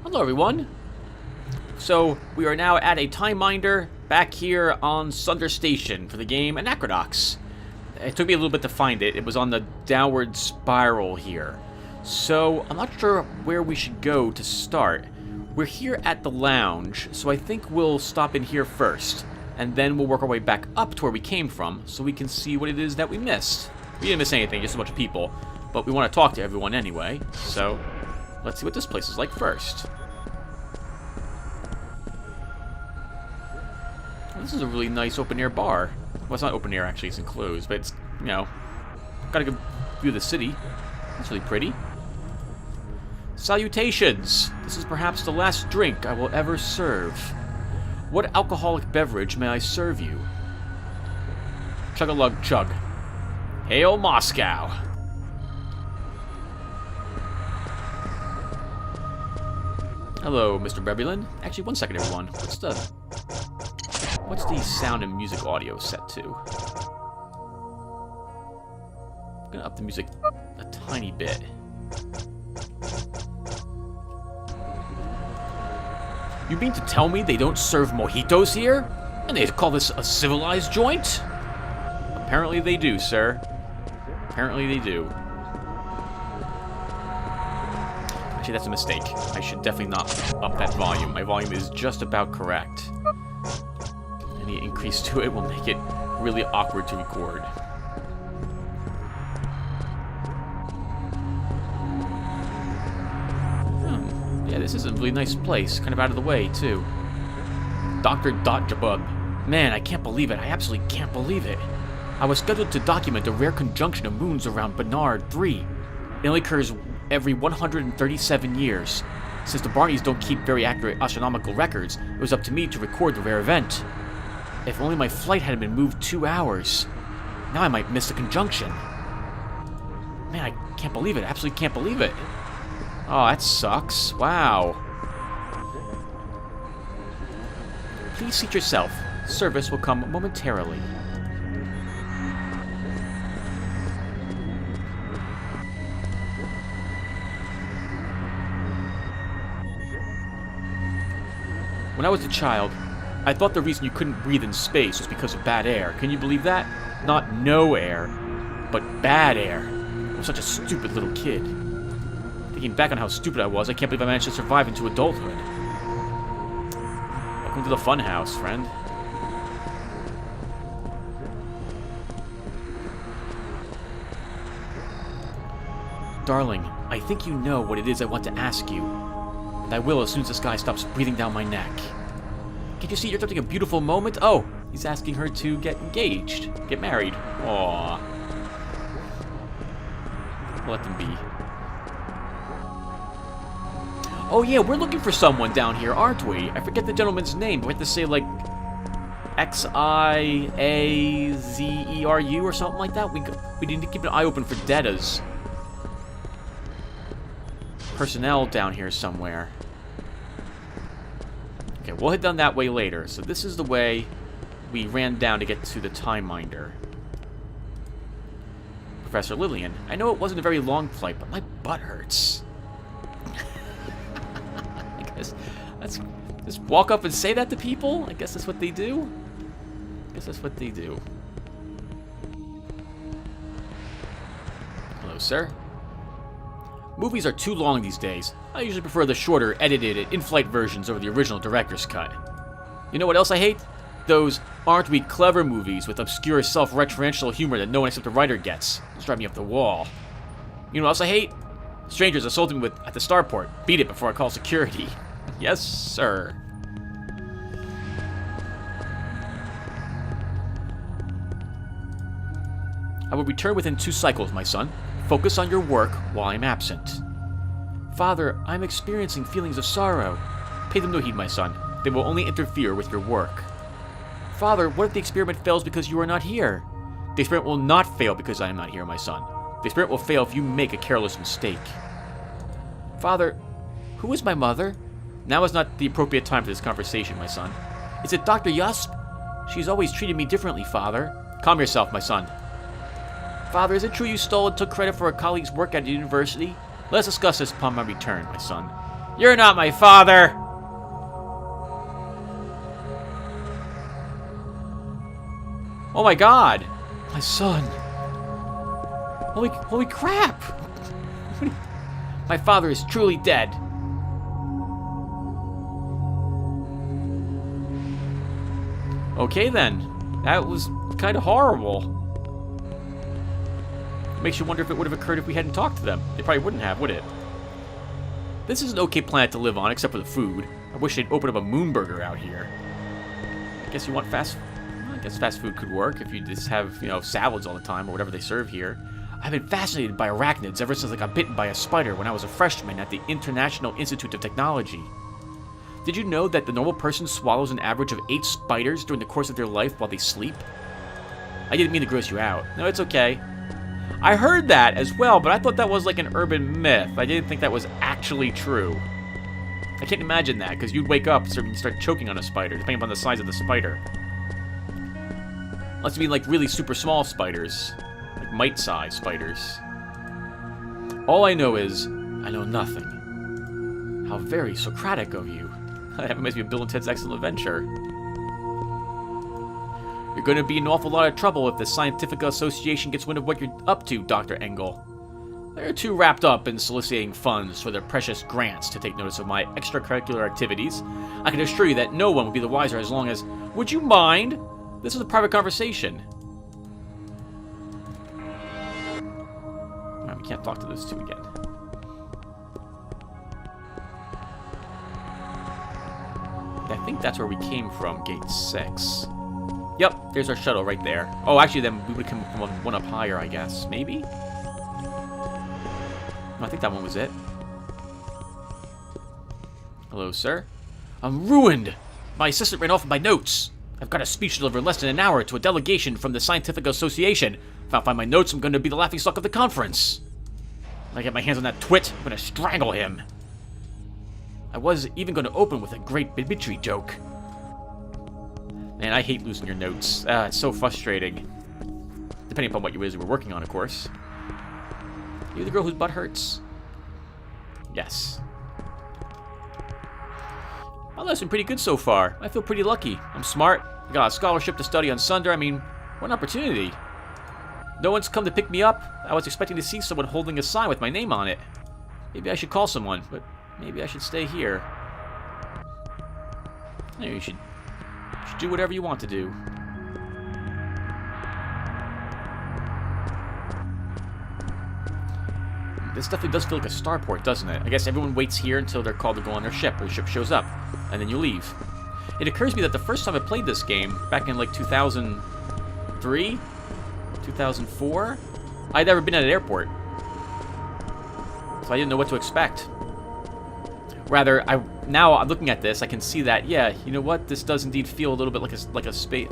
Hello, everyone. So, we are now at a time minder back here on Sunder Station for the game Anachronox. It took me a little bit to find it. It was on the downward spiral here. So, I'm not sure where we should go to start. We're here at the lounge, so I think we'll stop in here first. And then we'll work our way back up to where we came from, so we can see what it is that we missed. We didn't miss anything, just a bunch of people. But we want to talk to everyone anyway, so let's see what this place is like first. This is a really nice open-air bar. Well, it's not open-air, actually. It's enclosed. But it's, you know, got a good view of the city. It's really pretty. Salutations! This is perhaps the last drink I will ever serve. What alcoholic beverage may I serve you? Chug-a-lug-chug. Hail Moscow! Hello, Mr. Brebulin. Actually, one second, everyone. What's the sound and music audio set to? I'm gonna up the music a tiny bit. You mean to tell me they don't serve mojitos here? And they call this a civilized joint? Apparently they do, sir. Apparently they do. Actually, that's a mistake. I should definitely not up that volume. My volume is just about correct. Any increase to it will make it really awkward to record. Yeah, this is a really nice place. Kind of out of the way, too. Dr. Dotjabub. Man, I can't believe it. I absolutely can't believe it. I was scheduled to document a rare conjunction of moons around Bernard 3. It only occurs every 137 years. Since the Barneys don't keep very accurate astronomical records, it was up to me to record the rare event. If only my flight had been moved 2 hours. Now I might miss the conjunction. Man, I can't believe it. I absolutely can't believe it. Oh, that sucks. Wow. Please seat yourself. Service will come momentarily. When I was a child, I thought the reason you couldn't breathe in space was because of bad air. Can you believe that? Not no air, but bad air. I was such a stupid little kid. Thinking back on how stupid I was, I can't believe I managed to survive into adulthood. Welcome to the fun house, friend. Darling, I think you know what it is I want to ask you. And I will as soon as this guy stops breathing down my neck. Can't you see you're touching a beautiful moment? Oh, he's asking her to get engaged. Get married. Aww. Let them be. Oh yeah, we're looking for someone down here, aren't we? I forget the gentleman's name, but we have to say, like, Xiazeru or something like that. We need to keep an eye open for Detta's personnel down here somewhere. Okay, we'll head down that way later. So this is the way we ran down to get to the time minder. Professor Lillian, I know it wasn't a very long flight, but my butt hurts. I guess let's just walk up and say that to people. I guess that's what they do. I guess that's what they do. Hello, sir. Movies are too long these days. I usually prefer the shorter, edited, in-flight versions over the original director's cut. You know what else I hate? Those aren't we clever movies with obscure self-referential humor that no one except the writer gets. It's driving me up the wall. You know what else I hate? Strangers assaulting me at the starport. Beat it before I call security. Yes, sir. I will return within 2 cycles, my son. Focus on your work while I'm absent. Father, I'm experiencing feelings of sorrow. Pay them no heed, my son. They will only interfere with your work. Father, what if the experiment fails because you are not here? The experiment will not fail because I am not here, my son. The experiment will fail if you make a careless mistake. Father, who is my mother? Now is not the appropriate time for this conversation, my son. Is it Dr. Yusp? She's always treated me differently, Father. Calm yourself, my son. Father, is it true you stole and took credit for a colleague's work at the university? Let us discuss this upon my return, my son. You're not my father! Oh my god! My son! Holy crap! My father is truly dead. Okay then. That was kind of horrible. Makes you wonder if it would have occurred if we hadn't talked to them. They probably wouldn't have, would it? This is an okay planet to live on, except for the food. I wish they'd open up a moon burger out here. I guess you want fast... I guess fast food could work if you just have, you know, salads all the time or whatever they serve here. I've been fascinated by arachnids ever since I got bitten by a spider when I was a freshman at the International Institute of Technology. Did you know that the normal person swallows an average of 8 spiders during the course of their life while they sleep? I didn't mean to gross you out. No, it's okay. I heard that as well, but I thought that was like an urban myth. I didn't think that was actually true. I can't imagine that, because you'd wake up and start choking on a spider, depending upon the size of the spider. Unless you mean like really super small spiders. Like mite-sized spiders. All I know is, I know nothing. How very Socratic of you. That reminds me of Bill and Ted's Excellent Adventure. You're going to be in an awful lot of trouble if the Scientific Association gets wind of what you're up to, Dr. Engel. They're too wrapped up in soliciting funds for their precious grants to take notice of my extracurricular activities. I can assure you that no one will be the wiser as long as... Would you mind? This is a private conversation. We can't talk to those two again. I think that's where we came from, gate 6. Yep, there's our shuttle right there. Oh, actually, then we would come from one up higher, I guess. Maybe? No, I think that one was it. Hello, sir. I'm ruined! My assistant ran off with my notes. I've got a speech to deliver in less than an hour to a delegation from the Scientific Association. If I don't find my notes, I'm going to be the laughingstock of the conference. When I get my hands on that twit, I'm going to strangle him. I was even going to open with a great bibitry joke. Man, I hate losing your notes. It's so frustrating. Depending upon what you were working on, of course. You the girl whose butt hurts? Yes. My life's been pretty good so far. I feel pretty lucky. I'm smart. I got a scholarship to study on Sunder. I mean, what an opportunity. No one's come to pick me up. I was expecting to see someone holding a sign with my name on it. Maybe I should call someone, but maybe I should stay here. Maybe you should do whatever you want to do. This definitely does feel like a starport, doesn't it? I guess everyone waits here until they're called to go on their ship, or the ship shows up, and then you leave. It occurs to me that the first time I played this game, back in like 2003? 2004? I'd never been at an airport. So I didn't know what to expect. Rather, now I'm looking at this, I can see that, yeah, you know what? This does indeed feel a little bit like a space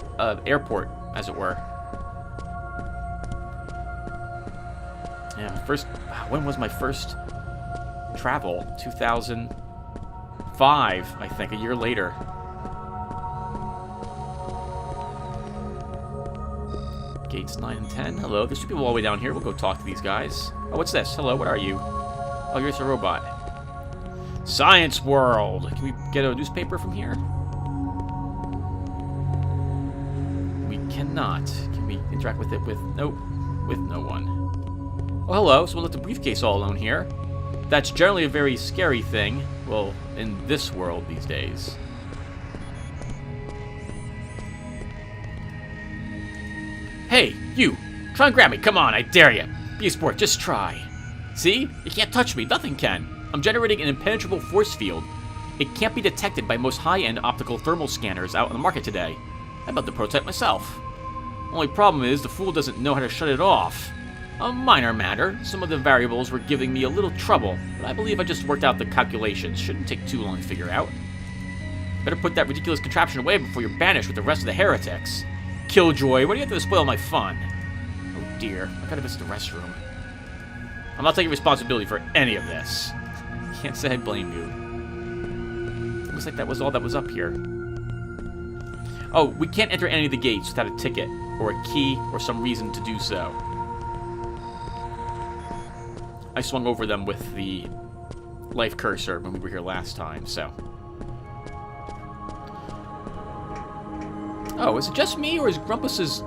airport, as it were. Yeah, when was my first travel? 2005, I think, a year later. Gates 9 and 10. Hello, there's 2 people all the way down here. We'll go talk to these guys. Oh, what's this? Hello, what are you? Oh, you're just a robot. Science World! Can we get a newspaper from here? We cannot. Can we interact with it with... Nope. With no one. Oh, hello. Someone left a briefcase all alone here. That's generally a very scary thing. Well, in this world these days. Hey, you! Try and grab me. Come on, I dare you. Be a sport. Just try. See? You can't touch me. Nothing can. I'm generating an impenetrable force field. It can't be detected by most high-end optical thermal scanners out on the market today. I built the prototype myself. Only problem is the fool doesn't know how to shut it off. A minor matter. Some of the variables were giving me a little trouble, but I believe I just worked out the calculations. Shouldn't take too long to figure out. Better put that ridiculous contraption away before you're banished with the rest of the heretics. Killjoy, what do you have to spoil my fun? Oh dear, I gotta visit the restroom. I'm not taking responsibility for any of this. Can't say I blame you. Looks like that was all that was up here. Oh, we can't enter any of the gates without a ticket, or a key, or some reason to do so. I swung over them with the life cursor when we were here last time, so... Oh, is it just me, or is Grumpus's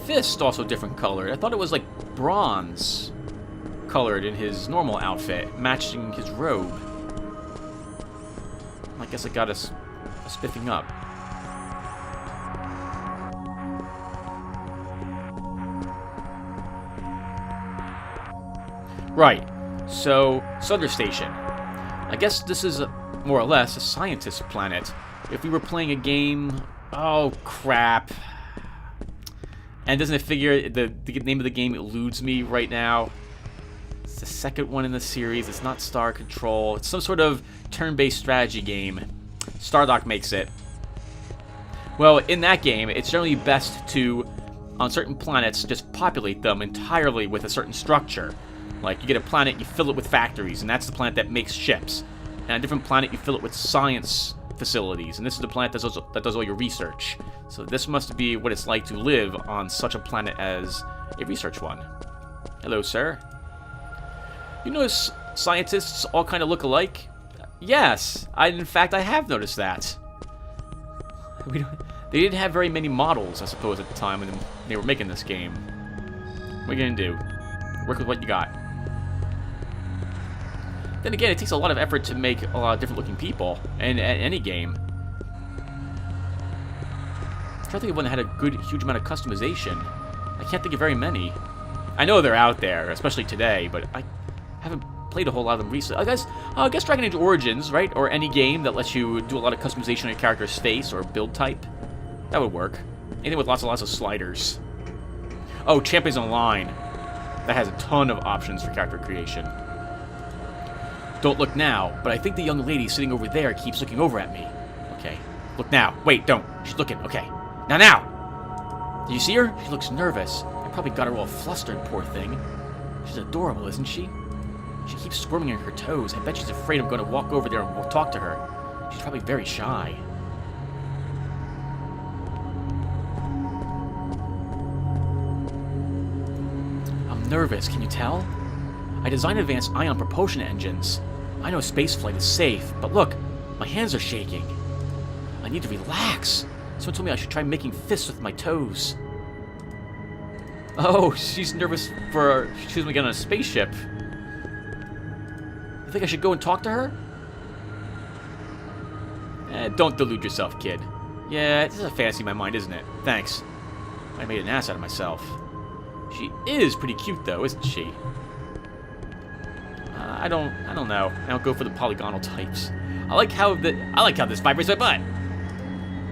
fist also different colored? I thought it was, like, bronze colored in his normal outfit, matching his robe. I guess it got us spiffing up. Right, so, Sunder Station. I guess this is, more or less, a scientist planet. If we were playing a game... Oh, crap. And doesn't it figure the name of the game eludes me right now? It's the second one in the series. It's not Star Control. It's some sort of turn-based strategy game. Stardock makes it. Well, in that game, it's generally best to, on certain planets, just populate them entirely with a certain structure. Like, you get a planet, you fill it with factories, and that's the planet that makes ships. And on a different planet, you fill it with science facilities, and this is the planet that does all your research. So this must be what it's like to live on such a planet as a research one. Hello, sir. You notice scientists all kind of look alike? Yes, in fact, I have noticed that. They didn't have very many models, I suppose, at the time when they were making this game. What are you gonna do? Work with what you got. Then again, it takes a lot of effort to make a lot of different looking people in any game. I'm trying to think of one that had a good, huge amount of customization. I can't think of very many. I know they're out there, especially today, but I haven't played a whole lot of them recently. I guess Dragon Age Origins, right? Or any game that lets you do a lot of customization on your character's face or build type. That would work. Anything with lots and lots of sliders. Oh, Champions Online. That has a ton of options for character creation. Don't look now, but I think the young lady sitting over there keeps looking over at me. Okay. Look now. Wait, don't. She's looking. Okay. Now! Do you see her? She looks nervous. I probably got her all flustered, poor thing. She's adorable, isn't she? She keeps squirming in her toes. I bet she's afraid I'm going to walk over there and we'll talk to her. She's probably very shy. I'm nervous, can you tell? I designed advanced ion propulsion engines. I know spaceflight is safe, but look, my hands are shaking. I need to relax. Someone told me I should try making fists with my toes. Oh, she's nervous for choosing to get on a spaceship. You think I should go and talk to her? Don't delude yourself, kid. Yeah, this is a fantasy in my mind, isn't it? Thanks. I made an ass out of myself. She is pretty cute, though, isn't she? I don't know. I don't go for the polygonal types. I like how this vibrates my butt.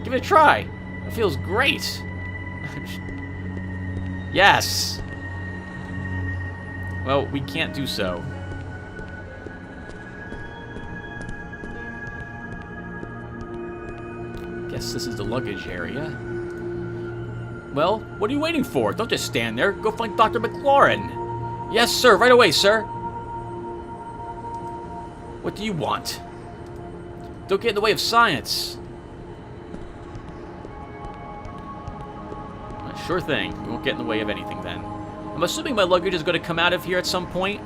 Give it a try. It feels great. Yes. Well, we can't do so. Guess this is the luggage area. Well, what are you waiting for? Don't just stand there. Go find Dr. McLaurin. Yes, sir. Right away, sir. What do you want? Don't get in the way of science. Sure thing. We won't get in the way of anything then. I'm assuming my luggage is going to come out of here at some point.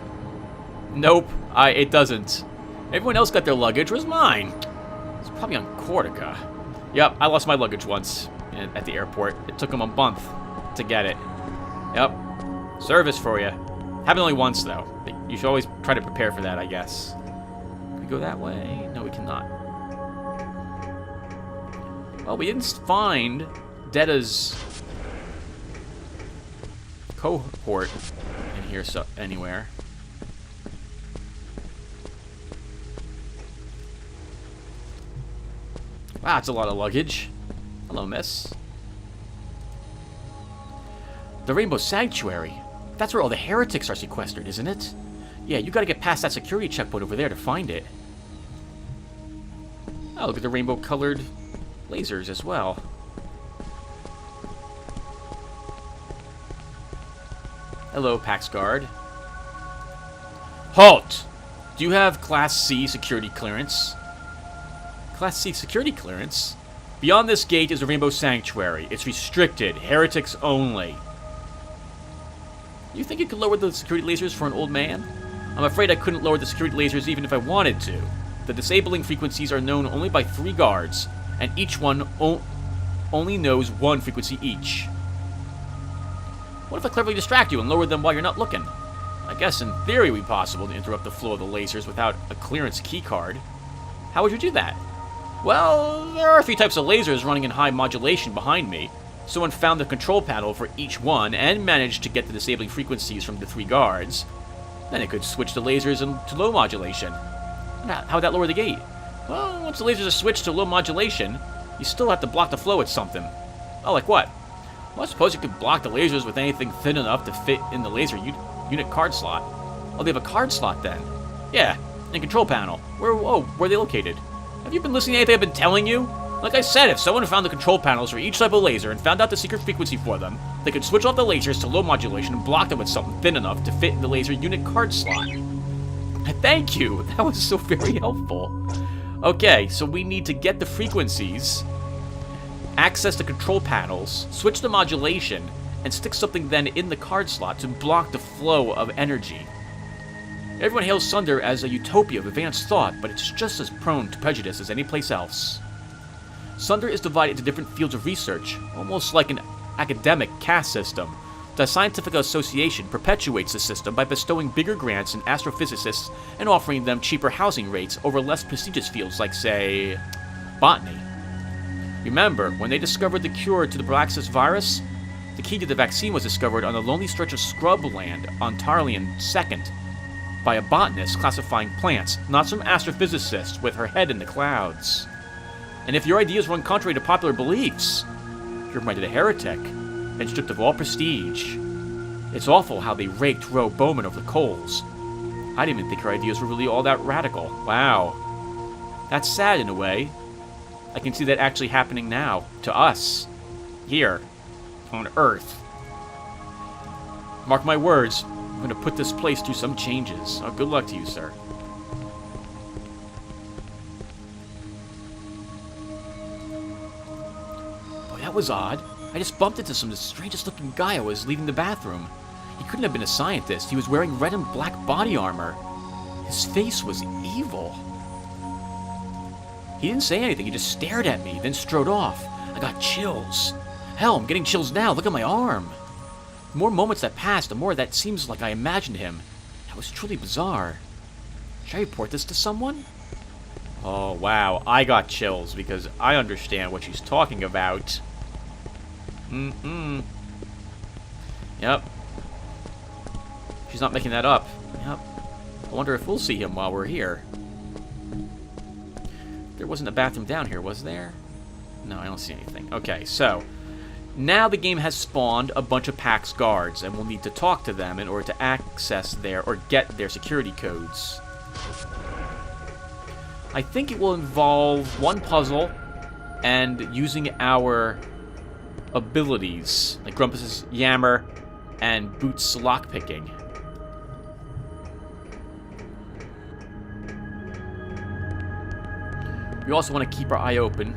Nope. It doesn't. Everyone else got their luggage. Where's mine? It's probably on Cortica. Yep, I lost my luggage once at the airport. It took them a month to get it. Yep. Service for you. Happened only once, though. You should always try to prepare for that, I guess. Can we go that way? No, we cannot. Well, we didn't find Detta's cohort in here anywhere. Wow, that's a lot of luggage. Hello, miss. The Rainbow Sanctuary. That's where all the heretics are sequestered, isn't it? Yeah, you gotta get past that security checkpoint over there to find it. Oh, look at the rainbow-colored lasers as well. Hello, Pax Guard. Halt! Do you have Class C security clearance? Class C security clearance? Beyond this gate is the Rainbow Sanctuary. It's restricted. Heretics only. You think you could lower the security lasers for an old man? I'm afraid I couldn't lower the security lasers even if I wanted to. The disabling frequencies are known only by 3 guards, and each one only knows 1 frequency each. What if I cleverly distract you and lower them while you're not looking? I guess in theory it would be possible to interrupt the flow of the lasers without a clearance keycard. How would you do that? Well, there are 3 types of lasers running in high modulation behind me. Someone found the control panel for each one and managed to get the disabling frequencies from the 3 guards. Then it could switch the lasers to low modulation. How would that lower the gate? Well, once the lasers are switched to low modulation, you still have to block the flow with something. Oh, like what? Well, I suppose you could block the lasers with anything thin enough to fit in the laser unit card slot. Oh, they have a card slot then? Yeah, and control panel. Where are they located? Have you been listening to anything I've been telling you? Like I said, if someone found the control panels for each type of laser and found out the secret frequency for them, they could switch off the lasers to low modulation and block them with something thin enough to fit in the laser unit card slot. Thank you! That was so very helpful. Okay, so we need to get the frequencies, access the control panels, switch the modulation, and stick something then in the card slot to block the flow of energy. Everyone hails Sunder as a utopia of advanced thought, but it's just as prone to prejudice as any place else. Sunder is divided into different fields of research, almost like an academic caste system. The Scientific Association perpetuates the system by bestowing bigger grants on astrophysicists and offering them cheaper housing rates over less prestigious fields like, say, botany. Remember, when they discovered the cure to the Braxis virus? The key to the vaccine was discovered on a lonely stretch of scrubland on Tarlian II by a botanist classifying plants, not some astrophysicist with her head in the clouds. And if your ideas run contrary to popular beliefs, you're reminded a heretic and stripped of all prestige. It's awful how they raked Ro Bowman over the coals. I didn't even think her ideas were really all that radical. Wow. That's sad in a way. I can see that actually happening now, to us, here, on Earth. Mark my words, I'm going to put this place through some changes. Oh, good luck to you, sir. Boy, that was odd. I just bumped into some of the strangest looking guy I was leaving the bathroom. He couldn't have been a scientist. He was wearing red and black body armor. His face was evil. He didn't say anything. He just stared at me, then strode off. I got chills. Hell, I'm getting chills now. Look at my arm. The more moments that passed, the more that seems like I imagined him. That was truly bizarre. Should I report this to someone? Oh, wow. I got chills because I understand what she's talking about. Yep. She's not making that up. Yep. I wonder if we'll see him while we're here. There wasn't a bathroom down here, was there? No, I don't see anything. Okay, so now the game has spawned a bunch of PAX guards, and we'll need to talk to them in order to access their, or get their security codes. I think it will involve one puzzle and using our abilities, like Grumpus's Yammer and Boots' lockpicking. We also want to keep our eye open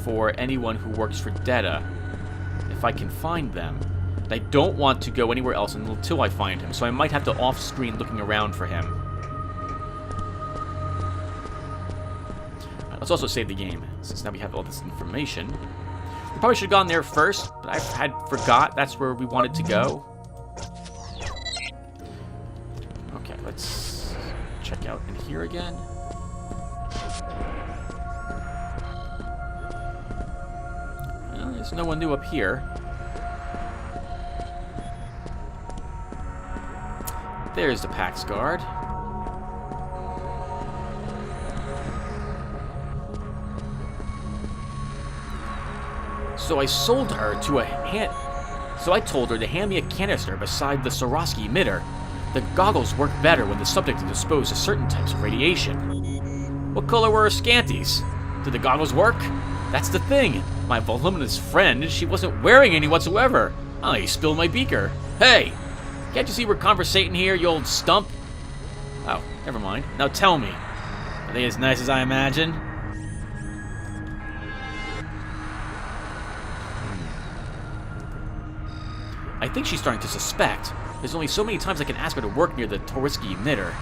for anyone who works for Detta, if I can find them. And I don't want to go anywhere else until I find him, so I might have to off-screen looking around for him. Right, let's also save the game, since now we have all this information. We probably should have gone there first, but I had forgot that's where we wanted to go. Okay, let's check out in here again. Well, there's no one new up here. There's the PAX guard. So I sold her to a So I told her to hand me a canister beside the Swarovski emitter. The goggles work better when the subject is exposed to certain types of radiation. What color were her scanties? Did the goggles work? That's the thing. My voluminous friend, she wasn't wearing any whatsoever. I spilled my beaker. Hey! Can't you see we're conversating here, you old stump? Oh, never mind. Now tell me. Are they as nice as I imagine? I think she's starting to suspect. There's only so many times I can ask her to work near the Swarovski emitter.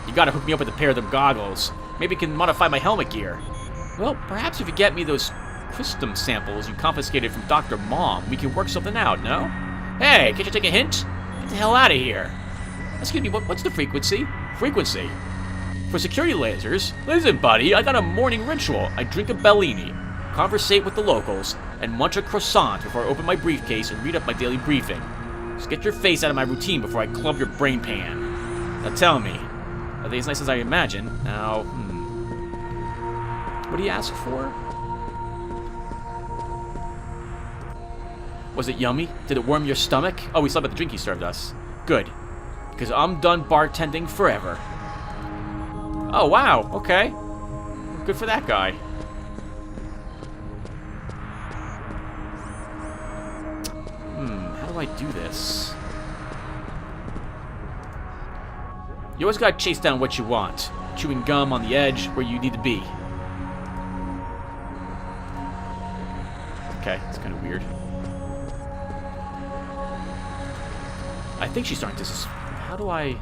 You gotta hook me up with a pair of them goggles. Maybe you can modify my helmet gear. Well, perhaps if you get me those Christum samples you confiscated from Dr. Mom, we can work something out, no? Hey, can't you take a hint? Get the hell out of here. Excuse me, what's the frequency? Frequency? For security lasers? Listen, buddy, I got a morning ritual. I drink a Bellini, conversate with the locals, and munch a croissant before I open my briefcase and read up my daily briefing. Just get your face out of my routine before I club your brain pan. Now tell me, are they as nice as I imagine? Now, what do you ask for? Was it yummy? Did it warm your stomach? Oh, we saw about the drink he served us. Good. Because I'm done bartending forever. Oh, wow. Okay. Good for that guy. How do I do this? You always gotta chase down what you want. Chewing gum on the edge where you need to be. Okay, it's kind of weird. I think she's starting to... How do I...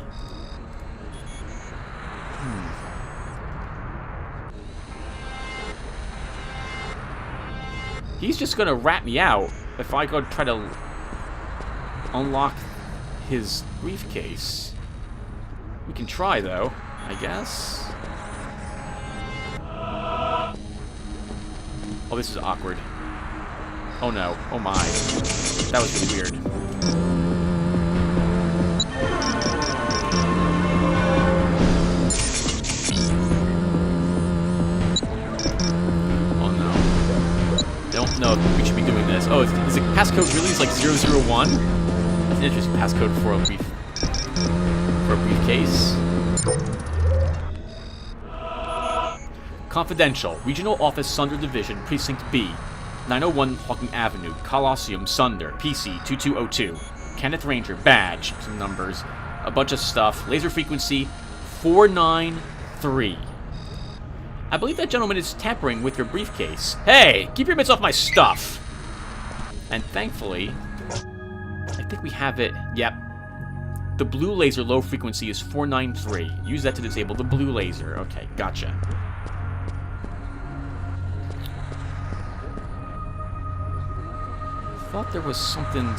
He's just gonna rat me out if I go try to unlock his briefcase. We can try, though, I guess. Oh, this is awkward. Oh, no. Oh, my. That was really weird. Don't know if we should be doing this. Oh, is it passcode really? It's like 001? That's an interesting passcode for a briefcase. Confidential. Regional Office Sunder Division, Precinct B. 901 Hawking Avenue, Colosseum, Sunder, PC 2202. Kenneth Ranger, badge, some numbers, a bunch of stuff. Laser frequency 493. I believe that gentleman is tampering with your briefcase. Hey, keep your mitts off my stuff! And thankfully, I think we have it. Yep. The blue laser low frequency is 493. Use that to disable the blue laser. Okay, gotcha. Thought there was something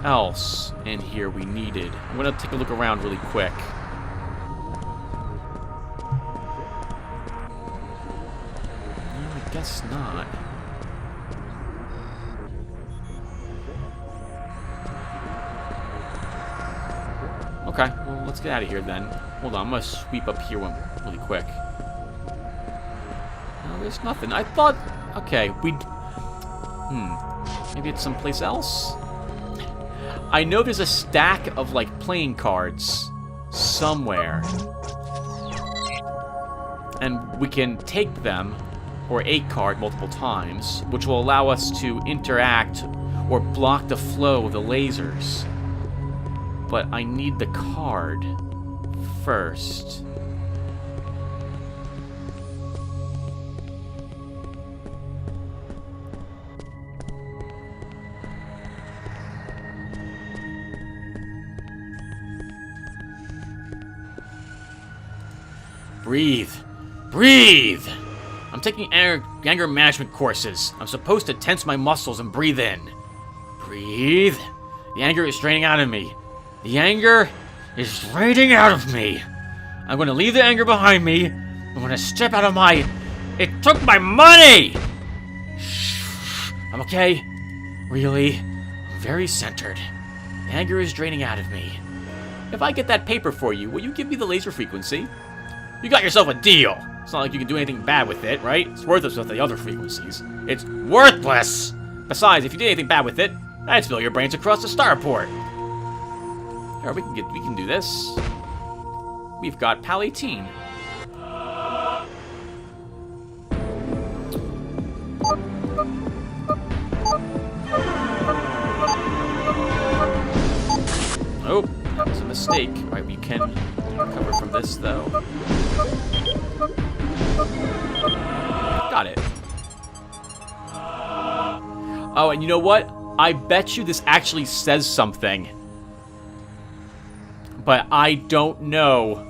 else in here we needed. I'm gonna take a look around really quick. Guess not. Okay, well, let's get out of here then. Hold on, I'm gonna sweep up here really quick. No, there's nothing. I thought... Okay, maybe it's someplace else? I know there's a stack of, like, playing cards somewhere. And we can take them... or a card multiple times, which will allow us to interact or block the flow of the lasers. But I need the card first. Breathe. Breathe! I'm taking anger management courses. I'm supposed to tense my muscles and breathe in. Breathe. The anger is draining out of me. The anger is draining out of me. I'm going to leave the anger behind me. I'm going to step out of my... It took my money! Shh. I'm okay. Really. I'm very centered. The anger is draining out of me. If I get that paper for you, will you give me the laser frequency? You got yourself a deal. It's not like you can do anything bad with it, right? It's worthless with the other frequencies. It's worthless! Besides, if you did anything bad with it, I'd spill your brains across the starport. Here, we can do this. We've got PAL 18. Oh, that was a mistake. Alright, we can recover from this, though. Got it. Oh, and you know what? I bet you this actually says something. But I don't know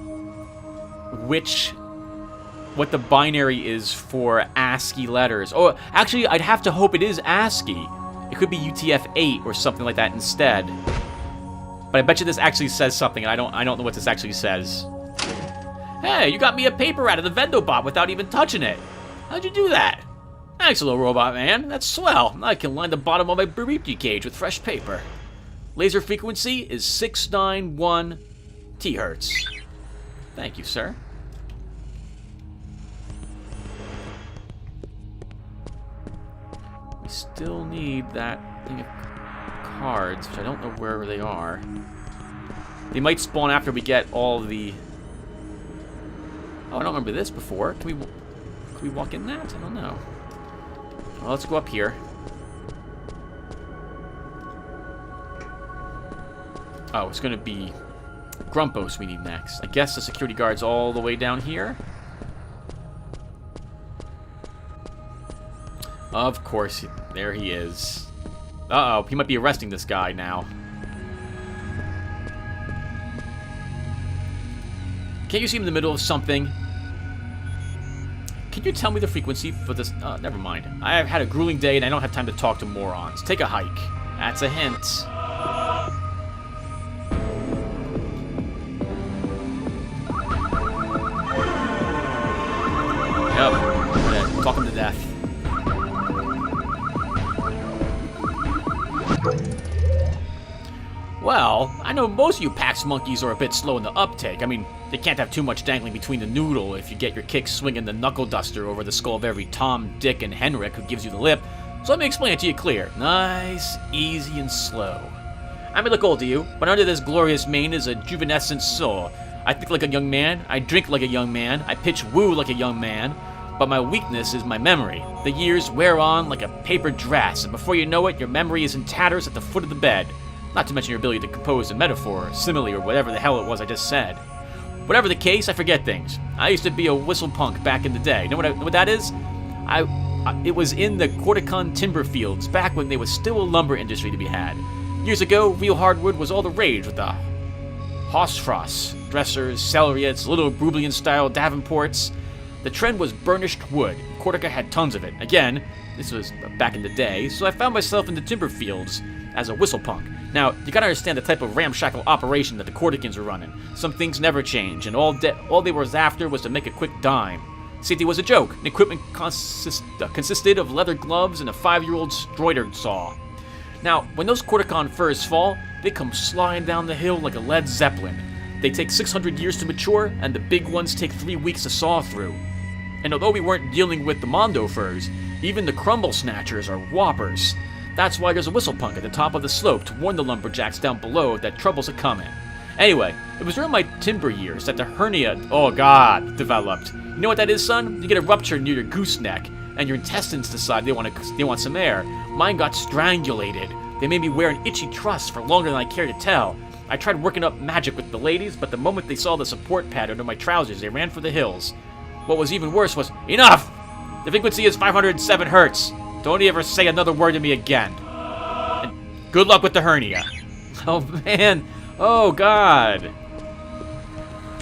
what the binary is for ASCII letters. Oh, actually, I'd have to hope it is ASCII. It could be UTF-8 or something like that instead. But I bet you this actually says something, and I don't know what this actually says. Hey, you got me a paper out of the Vendobot without even touching it. How'd you do that? Thanks, little robot man. That's swell. I can line the bottom of my Baripki cage with fresh paper. Laser frequency is 691 T-Hertz. Thank you, sir. We still need that thing of cards, which I don't know where they are. They might spawn after we get all the... Oh, I don't remember this before. Can we walk in that? I don't know. Well, let's go up here. Oh, it's going to be Grumpos we need next. I guess the security guard's all the way down here. Of course, there he is. Uh-oh, he might be arresting this guy now. Can't you see him in the middle of something? Can you tell me the frequency for this? Never mind. I have had a grueling day and I don't have time to talk to morons. Take a hike. That's a hint. Yep. I'm gonna talk him to death. Well, I know most of you Pax monkeys are a bit slow in the uptake. I mean, they can't have too much dangling between the noodle if you get your kicks swinging the knuckle duster over the skull of every Tom, Dick, and Henrik who gives you the lip. So let me explain it to you clear. Nice, easy, and slow. I may look old to you, but under this glorious mane is a juvenescent soul. I think like a young man, I drink like a young man, I pitch woo like a young man, but my weakness is my memory. The years wear on like a paper dress, and before you know it, your memory is in tatters at the foot of the bed. Not to mention your ability to compose a metaphor, or simile, or whatever the hell it was I just said. Whatever the case, I forget things. I used to be a whistle punk back in the day. You know what that is? It was in the Corticon timber fields, back when there was still a lumber industry to be had. Years ago, real hardwood was all the rage with the Hausfrosts, dressers, cellariettes, little Brublian-style Davenports. The trend was burnished wood. Cortica had tons of it. Again, this was back in the day, so I found myself in the timber fields as a whistle punk. Now, you gotta understand the type of ramshackle operation that the Corticans were running. Some things never change, and all they were after was to make a quick dime. Safety was a joke. The equipment consisted of leather gloves and a 5-year-old Stroider saw. Now, when those Corticon furs fall, they come sliding down the hill like a Led Zeppelin. They take 600 years to mature, and the big ones take 3 weeks to saw through. And although we weren't dealing with the Mondo furs, even the Crumble Snatchers are whoppers. That's why there's a whistle punk at the top of the slope to warn the lumberjacks down below that troubles are coming. Anyway, it was during my timber years that the hernia, oh god, developed. You know what that is, son? You get a rupture near your gooseneck, and your intestines decide they want some air. Mine got strangulated. They made me wear an itchy truss for longer than I care to tell. I tried working up magic with the ladies, but the moment they saw the support pad under my trousers, they ran for the hills. What was even worse was, enough! The frequency is 507 hertz. Don't ever say another word to me again. And good luck with the hernia. Oh, man. Oh, God.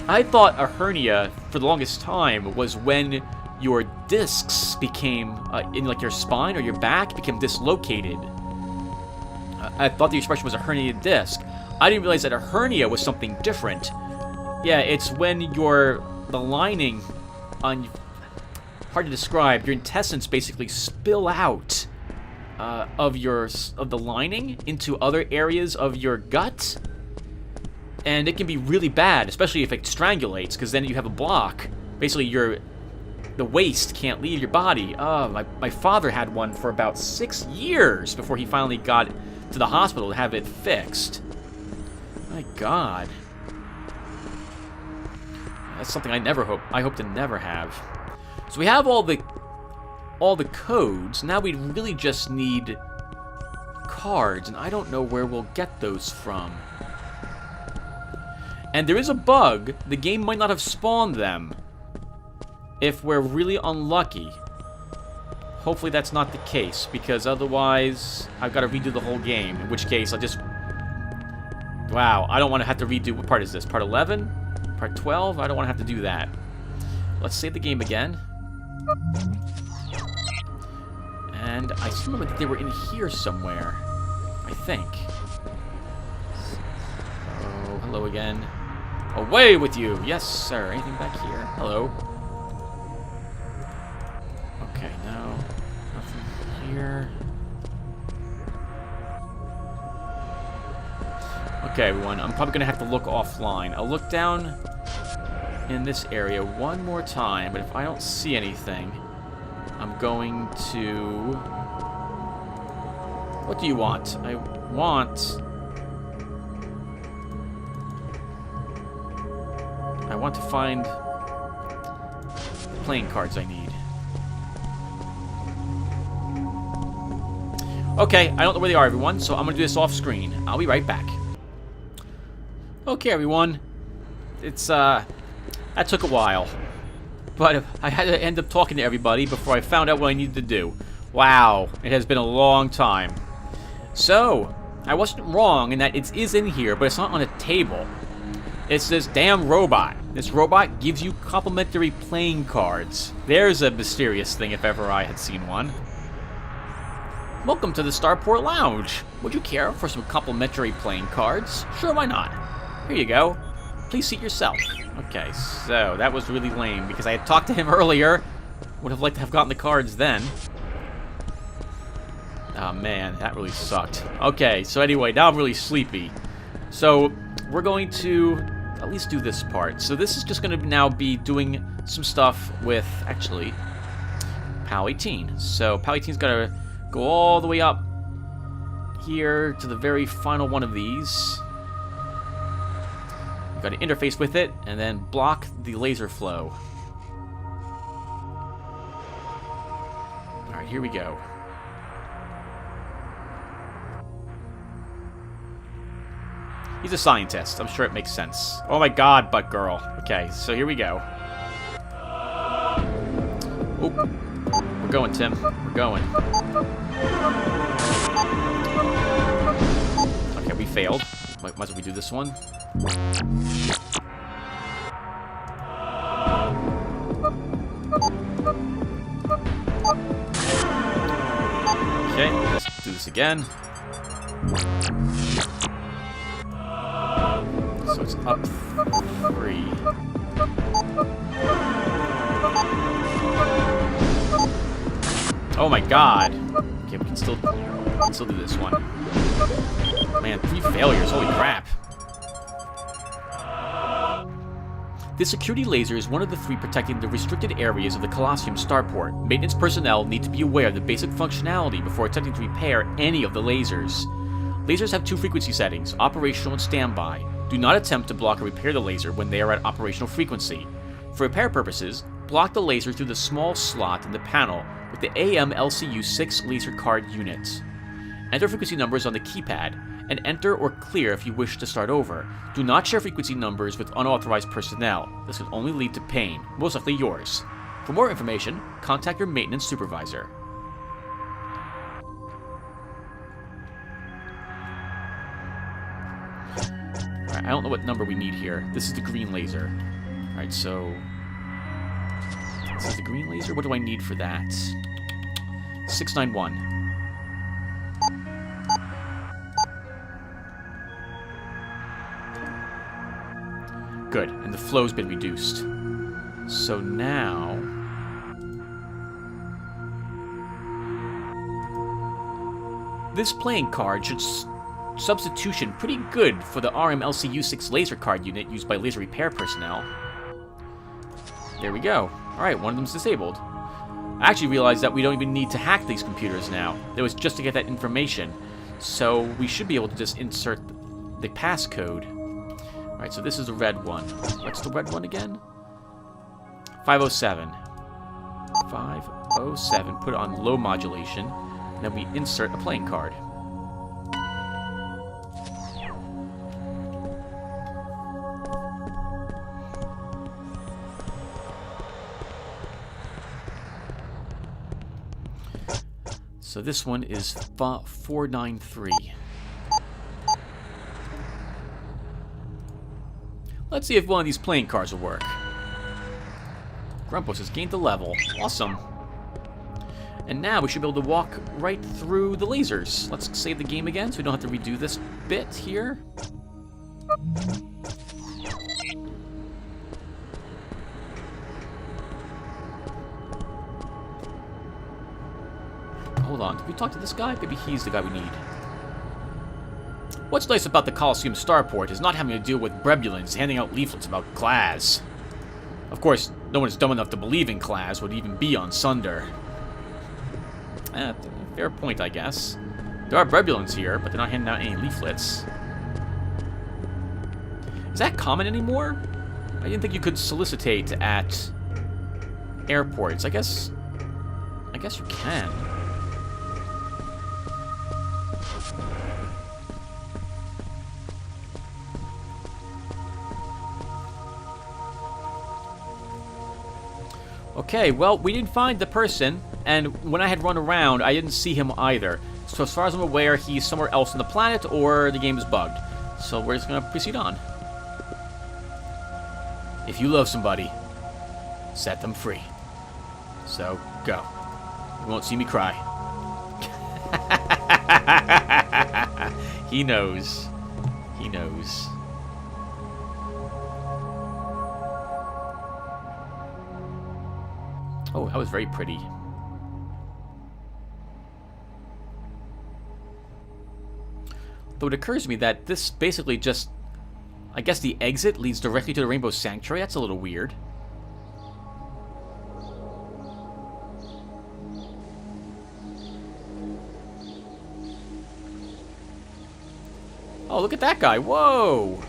I thought a hernia, for the longest time, was when your discs became, in like your spine or your back, became dislocated. I thought the expression was a herniated disc. I didn't realize that a hernia was something different. Yeah, it's when the lining on... Hard to describe. Your intestines basically spill out of the lining into other areas of your gut, and it can be really bad, especially if it strangulates, because then you have a block. Basically, the waste can't leave your body. My father had one for about 6 years before he finally got to the hospital to have it fixed. My God, that's something I hope to never have. So we have all the codes. Now we really just need cards, and I don't know where we'll get those from. And there is a bug. The game might not have spawned them if we're really unlucky. Hopefully that's not the case, because otherwise I've got to redo the whole game, in which case I'll just... Wow, I don't want to have to redo... What part is this? Part 11? Part 12? I don't want to have to do that. Let's save the game again. And I still remember that they were in here somewhere. I think. Oh, hello again. Away with you! Yes, sir. Anything back here? Hello. Okay, no. Nothing here. Okay, everyone. I'm probably going to have to look offline. I'll look down in this area one more time, but if I don't see anything, I'm going to... What do you want? I want to find the playing cards I need. Okay, I don't know where they are, everyone, so I'm going to do this off screen. I'll be right back. Okay, everyone. It's, that took a while. But I had to end up talking to everybody before I found out what I needed to do. Wow, it has been a long time. So, I wasn't wrong in that it is in here, but it's not on a table. It's this damn robot. This robot gives you complimentary playing cards. There's a mysterious thing if ever I had seen one. Welcome to the Starport Lounge. Would you care for some complimentary playing cards? Sure, why not? Here you go. Please seat yourself. Okay, so that was really lame because I had talked to him earlier. Would have liked to have gotten the cards then. Oh man, that really sucked. Okay, so anyway, now I'm really sleepy. So we're going to at least do this part. So this is just going to now be doing some stuff with, actually, PAL 18. So PAL 18's got to go all the way up here to the very final one of these. You've got to interface with it and then block the laser flow. Alright, here we go. He's a scientist. I'm sure it makes sense. Oh my god, butt girl. Okay, so here we go. Oop. We're going, Tim. We're going. Okay, we failed. Might as well we do this one. Okay, let's do this again. So it's up 3. Oh my god. Okay, we can still do this one. Man, 3 failures, holy crap. The security laser is one of the 3 protecting the restricted areas of the Colosseum starport. Maintenance personnel need to be aware of the basic functionality before attempting to repair any of the lasers. Lasers have 2 frequency settings, operational and standby. Do not attempt to block or repair the laser when they are at operational frequency. For repair purposes, block the laser through the small slot in the panel with the AM-LCU6 laser card unit. Enter frequency numbers on the keypad, and enter or clear if you wish to start over. Do not share frequency numbers with unauthorized personnel. This could only lead to pain, most likely yours. For more information, contact your maintenance supervisor. Alright, I don't know what number we need here. This is the green laser. Alright, so... this is the green laser? What do I need for that? 691. Good, and the flow's been reduced. So now... this playing card should substitution pretty good for the RM-LCU6 laser card unit used by laser repair personnel. There we go. Alright, one of them's disabled. I actually realized that we don't even need to hack these computers now. It was just to get that information. So we should be able to just insert the passcode. Alright, so this is the red one. What's the red one again? 507. 507. Put it on low modulation. And then we insert a playing card. So this one is 493. Let's see if one of these playing cards will work. Grumpus has gained a level. Awesome. And now we should be able to walk right through the lasers. Let's save the game again so we don't have to redo this bit here. Hold on, did we talk to this guy? Maybe he's the guy we need. What's nice about the Coliseum Starport is not having to deal with Brebulins handing out leaflets about class. Of course, no one's dumb enough to believe in class would even be on Sunder. Fair point, I guess. There are Brebulins here, but they're not handing out any leaflets. Is that common anymore? I didn't think you could solicitate at airports. I guess you can. Okay, well, we didn't find the person, and when I had run around, I didn't see him either. So as far as I'm aware, he's somewhere else on the planet, or the game is bugged. So we're just going to proceed on. If you love somebody, set them free. So, go. You won't see me cry. He knows. He knows. Oh, that was very pretty. Though it occurs to me that this basically just... I guess the exit leads directly to the Rainbow Sanctuary. That's a little weird. Oh, look at that guy. Whoa!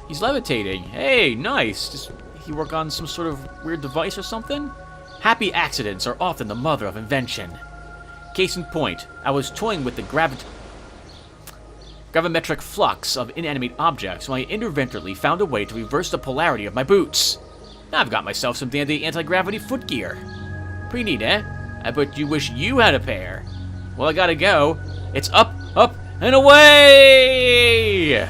He's levitating. Hey, nice. Does he work on some sort of weird device or something? Happy accidents are often the mother of invention. Case in point, I was toying with the gravimetric flux of inanimate objects when I inadvertently found a way to reverse the polarity of my boots. Now I've got myself some dandy anti-gravity footgear. Pretty neat, eh? I bet you wish you had a pair. Well, I gotta go. It's up, up, and away!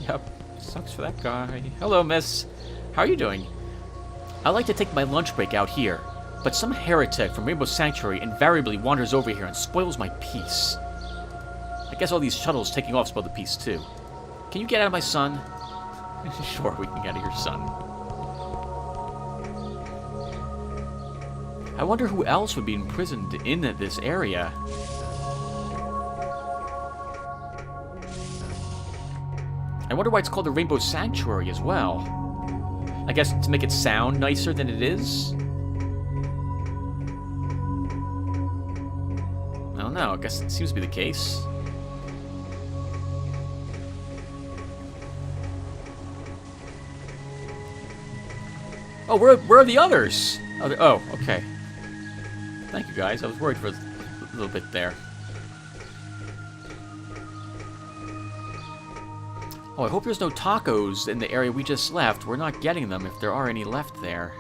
Yep, sucks for that guy. Hello, miss. How are you doing? I like to take my lunch break out here, but some heretic from Rainbow Sanctuary invariably wanders over here and spoils my peace. I guess all these shuttles taking off spoil the peace too. Can you get out of my sun? Sure, we can get out of your sun. I wonder who else would be imprisoned in this area. I wonder why it's called the Rainbow Sanctuary as well. I guess to make it sound nicer than it is? I don't know, I guess it seems to be the case. Oh, where are the others? Oh, okay. Thank you guys, I was worried for a little bit there. Oh, I hope there's no tacos in the area we just left. We're not getting them if there are any left there.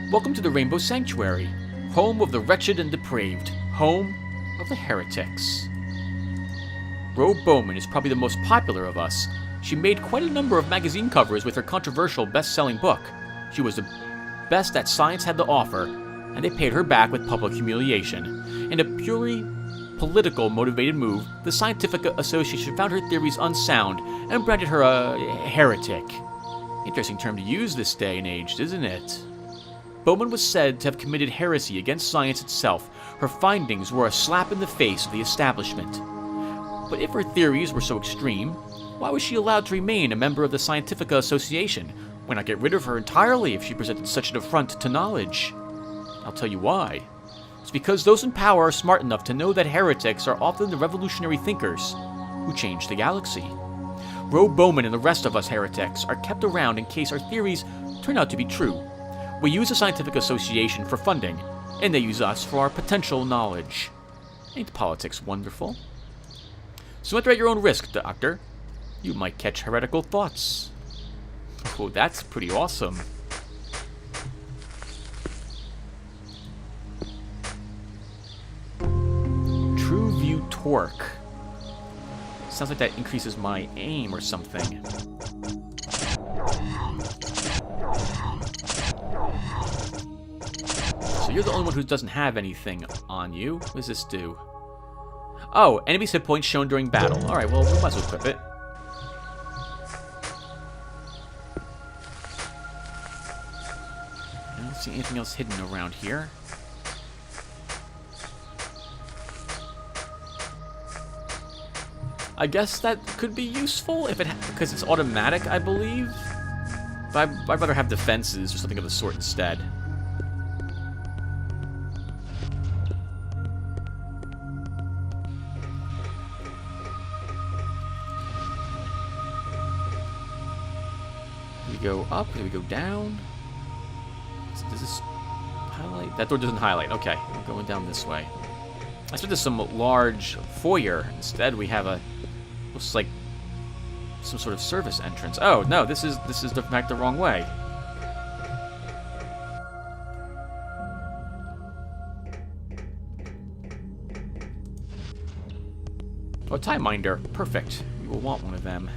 Welcome to the Rainbow Sanctuary, home of the wretched and depraved, home of the heretics. Rose Bowman is probably the most popular of us. She made quite a number of magazine covers with her controversial best-selling book. She was the best that science had to offer, and they paid her back with public humiliation. In a purely political motivated move, the Scientific Association found her theories unsound and branded her a heretic. Interesting term to use this day and age, isn't it? Bowman was said to have committed heresy against science itself. Her findings were a slap in the face of the establishment. But if her theories were so extreme, why was she allowed to remain a member of the Scientific Association? Why not get rid of her entirely if she presented such an affront to knowledge? I'll tell you why. It's because those in power are smart enough to know that heretics are often the revolutionary thinkers who change the galaxy. Rose Bowman and the rest of us heretics are kept around in case our theories turn out to be true. We use a scientific association for funding, and they use us for our potential knowledge. Ain't politics wonderful? So enter at your own risk, Doctor. You might catch heretical thoughts. Oh, that's pretty awesome. True View Torque. Sounds like that increases my aim or something. So you're the only one who doesn't have anything on you. What does this do? Oh, enemy's hit points shown during battle. Alright, well, we might as well equip it. I don't see anything else hidden around here. I guess that could be useful if because it's automatic, I believe. But I'd rather have defenses or something of the sort instead. Do we go up? Do we go down? Does this highlight? That door doesn't highlight. Okay, we're going down this way. I expected some large foyer. Instead, we have a looks like some sort of service entrance. Oh no, this is back the wrong way. Oh, time minder. Perfect. We will want one of them.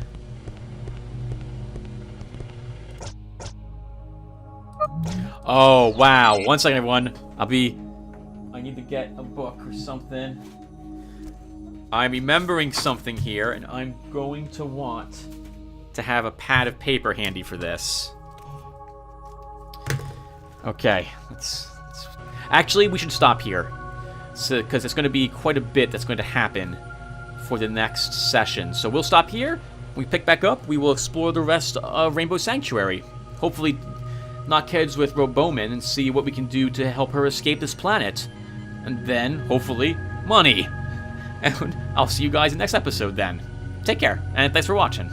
Oh wow! One second, everyone. I need to get a book or something. I'm remembering something here, and I'm going to want to have a pad of paper handy for this. Okay, actually, we should stop here, because it's going to be quite a bit that's going to happen for the next session. So we'll stop here. When we pick back up, we will explore the rest of Rainbow Sanctuary. Hopefully, knock heads with Roboman and see what we can do to help her escape this planet. And then, hopefully, money. And I'll see you guys in the next episode then. Take care, and thanks for watching.